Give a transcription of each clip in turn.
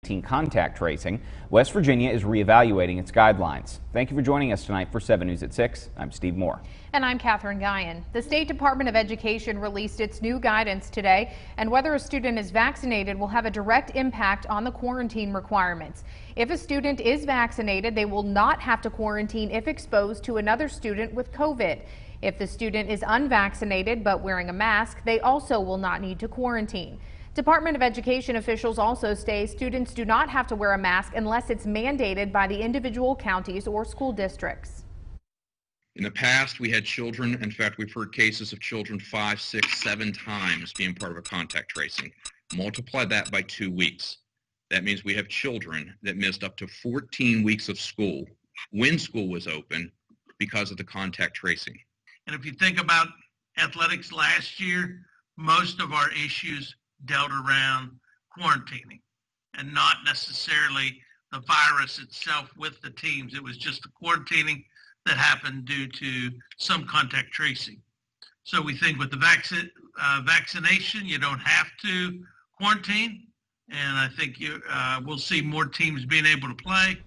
contact tracing, West Virginia is reevaluating its guidelines. Thank you for joining us tonight for 7 News at 6. I'm Steve Moore. And I'm Catherine Guyon. The State Department of Education released its new guidance today, and whether a student is vaccinated will have a direct impact on the quarantine requirements. If a student is vaccinated, they will not have to quarantine if exposed to another student with COVID. If the student is unvaccinated but wearing a mask, they also will not need to quarantine. Department of Education officials also say students do not have to wear a mask unless it's mandated by the individual counties or school districts. In the past, we had children, in fact, we've heard cases of children 5, 6, 7 times being part of a contact tracing. Multiply that by 2 weeks. That means we have children that missed up to 14 weeks of school when school was open because of the contact tracing. And if you think about athletics last year, most of our issues dealt around quarantining and not necessarily the virus itself with the teams. It was just the quarantining that happened due to some contact tracing. So we think with the vaccination, you don't have to quarantine, and I think we'll see more teams being able to play.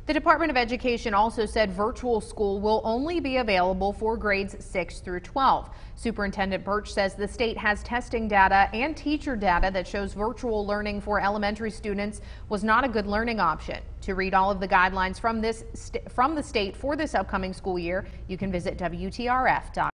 The Department of Education also said virtual school will only be available for grades 6 through 12. Superintendent Birch says the state has testing data and teacher data that shows virtual learning for elementary students was not a good learning option. To read all of the guidelines from the state for this upcoming school year, you can visit WTRF.com.